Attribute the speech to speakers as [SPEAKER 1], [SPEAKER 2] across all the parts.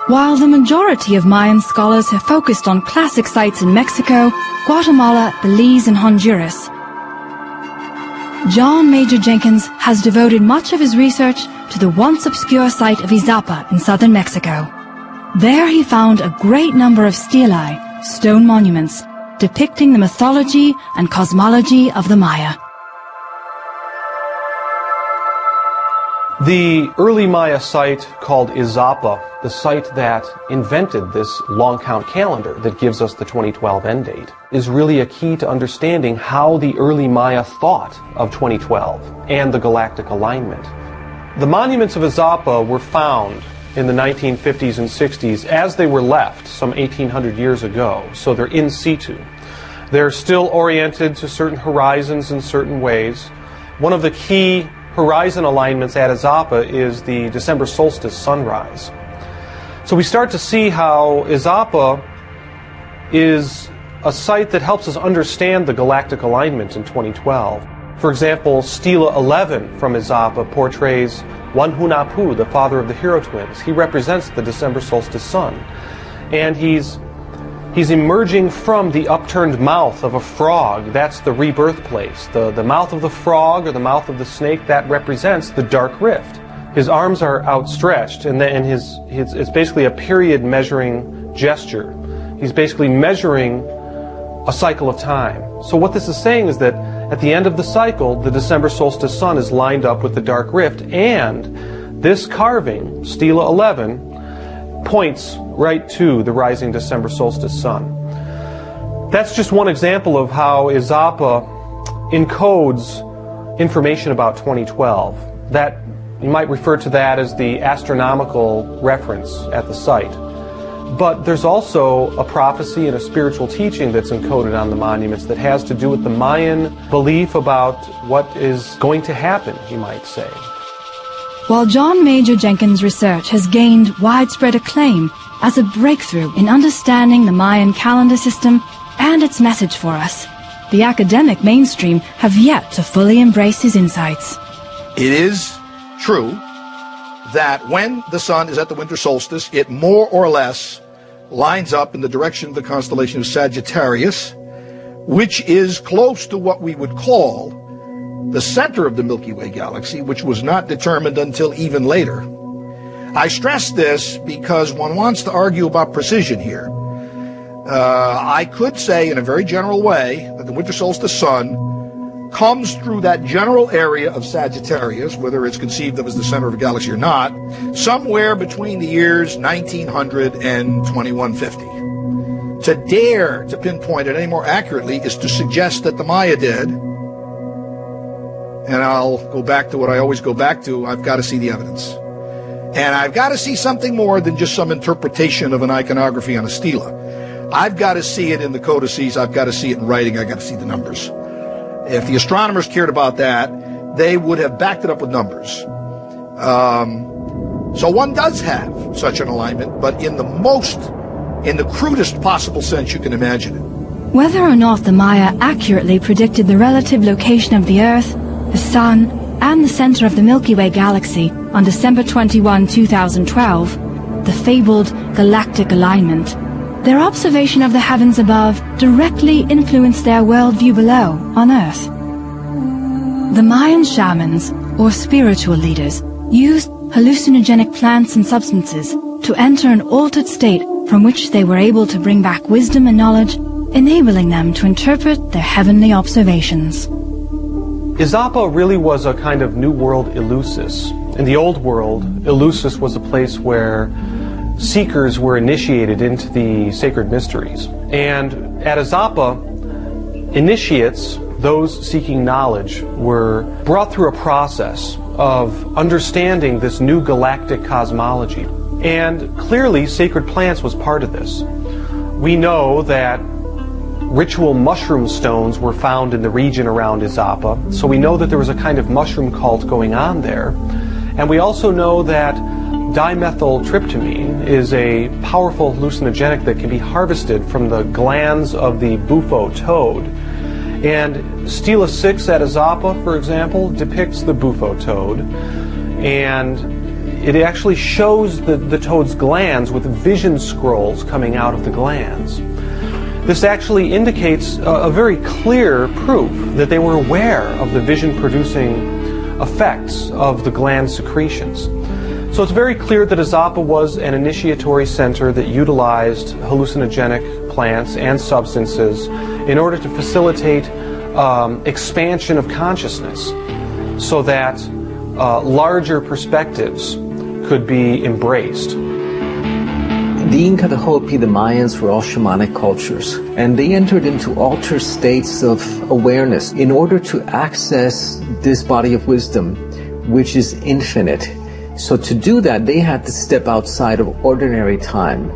[SPEAKER 1] While the majority of Mayan scholars have focused on classic sites in Mexico, Guatemala, Belize, and Honduras, John Major Jenkins has devoted much of his research to the once obscure site of Izapa in southern Mexico. There he found a great number of stelae, stone monuments, depicting the mythology and cosmology of the Maya.
[SPEAKER 2] The early Maya site called Izapa, the site that invented this long count calendar that gives us the 2012 end date, is really a key to understanding how the early Maya thought of 2012 and the galactic alignment. The monuments of Izapa were found in the 1950s and 60s as they were left some 1800 years ago, so they're in situ. They're still oriented to certain horizons in certain ways. One of the key horizon alignments at Izapa is the December solstice sunrise. So we start to see how Izapa is a site that helps us understand the galactic alignment in 2012. For example, Stela 11 from Izapa portrays Wanhunapu, the father of the hero twins. He represents the December solstice sun. And he's emerging from the upturned mouth of a frog. That's the rebirth place. The mouth of the frog or the mouth of the snake, that represents the dark rift. His arms are outstretched, and it's basically a period measuring gesture. He's basically measuring a cycle of time. So what this is saying is that at the end of the cycle, the December solstice sun is lined up with the dark rift, and this carving, Stela 11, points right to the rising December solstice sun. That's just one example of how Izapa encodes information about 2012. That you might refer to that as the astronomical reference at the site. But there's also a prophecy and a spiritual teaching that's encoded on the monuments that has to do with the Mayan belief about what is going to happen, you might say.
[SPEAKER 1] While John Major Jenkins' research has gained widespread acclaim as a breakthrough in understanding the Mayan calendar system and its message for us, the academic mainstream have yet to fully embrace his insights.
[SPEAKER 3] It is true that when the sun is at the winter solstice, it more or less lines up in the direction of the constellation of Sagittarius, which is close to what we would call the center of the Milky Way galaxy, which was not determined until even later. I stress this because one wants to argue about precision here. I could say in a very general way that the winter solstice sun comes through that general area of Sagittarius, whether it's conceived of as the center of a galaxy or not, somewhere between the years 1900 and 2150. To dare to pinpoint it any more accurately is to suggest that the Maya did, and I'll go back to what I always go back to, I've got to see the evidence. And I've got to see something more than just some interpretation of an iconography on a stela. I've got to see it in the codices, I've got to see it in writing, I've got to see the numbers. If the astronomers cared about that, they would have backed it up with numbers. So one does have such an alignment, but in the crudest possible sense you can imagine it.
[SPEAKER 1] Whether or not the Maya accurately predicted the relative location of the Earth, the Sun, and the center of the Milky Way galaxy on December 21, 2012, the fabled galactic alignment, their observation of the heavens above directly influenced their worldview below, on Earth. The Mayan shamans, or spiritual leaders, used hallucinogenic plants and substances to enter an altered state from which they were able to bring back wisdom and knowledge, enabling them to interpret their heavenly observations.
[SPEAKER 2] Izapa really was a kind of New World Eleusis. In the Old World, Eleusis was a place where seekers were initiated into the sacred mysteries. And at Izapa, initiates, those seeking knowledge, were brought through a process of understanding this new galactic cosmology. And clearly, sacred plants was part of this. We know that ritual mushroom stones were found in the region around Izapa, so we know that there was a kind of mushroom cult going on there. And we also know that dimethyltryptamine is a powerful hallucinogenic that can be harvested from the glands of the bufo toad. And Stela 6 at Izapa, for example, depicts the bufo toad. And it actually shows the toad's glands with vision scrolls coming out of the glands. This actually indicates a very clear proof that they were aware of the vision-producing effects of the gland secretions. So it's very clear that Izapa was an initiatory center that utilized hallucinogenic plants and substances in order to facilitate expansion of consciousness so that larger perspectives could be embraced.
[SPEAKER 4] The Inca, the Hopi, the Mayans were all shamanic cultures, and they entered into altered states of awareness in order to access this body of wisdom, which is infinite. So to do that, they had to step outside of ordinary time,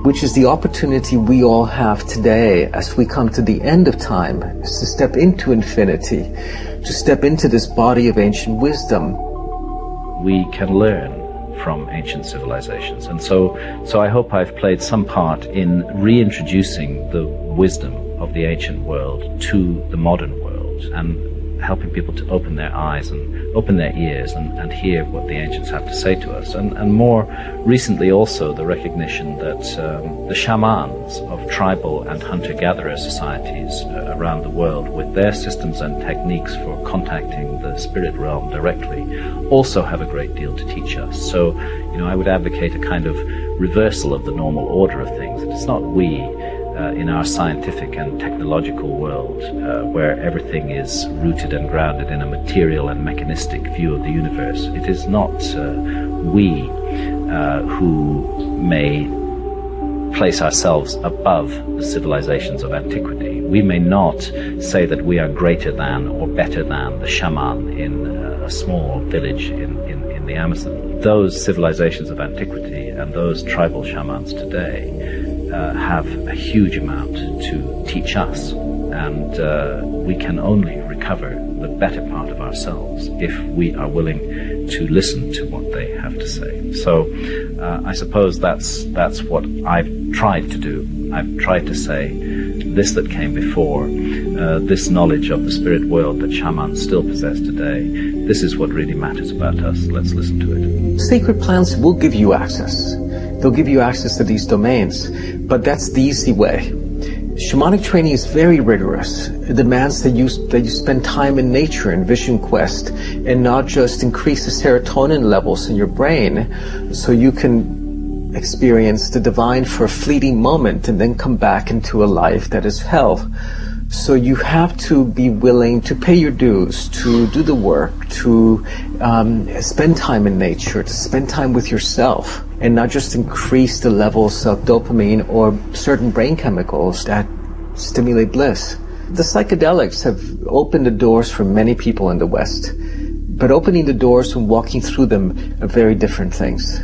[SPEAKER 4] which is the opportunity we all have today as we come to the end of time, is to step into infinity, to step into this body of ancient wisdom.
[SPEAKER 5] We can learn from ancient civilizations, and so I hope I've played some part in reintroducing the wisdom of the ancient world to the modern world and helping people to open their eyes and open their ears and hear what the ancients have to say to us. And more recently also the recognition that the shamans of tribal and hunter-gatherer societies around the world, with their systems and techniques for contacting the spirit realm directly, also have a great deal to teach us. So, I would advocate a kind of reversal of the normal order of things. It's not we in our scientific and technological world, where everything is rooted and grounded in a material and mechanistic view of the universe. It is not we who may place ourselves above the civilizations of antiquity. We may not say that we are greater than or better than the shaman in a small village in the Amazon. Those civilizations of antiquity and those tribal shamans today have a huge amount to teach us, and we can only recover the better part of ourselves if we are willing to listen to what they have to say. So I suppose that's what I've tried to do. I've tried to say this that came before, this knowledge of the spirit world that shamans still possess today, this is what really matters about us. Let's listen to it.
[SPEAKER 4] Sacred plants will give you access. They'll give you access to these domains, but that's the easy way. Shamanic training is very rigorous. It demands that you spend time in nature and vision quest, and not just increase the serotonin levels in your brain so you can experience the divine for a fleeting moment and then come back into a life that is hell. So you have to be willing to pay your dues, to do the work, to spend time in nature, to spend time with yourself, and not just increase the levels of dopamine or certain brain chemicals that stimulate bliss. The psychedelics have opened the doors for many people in the West, but opening the doors and walking through them are very different things.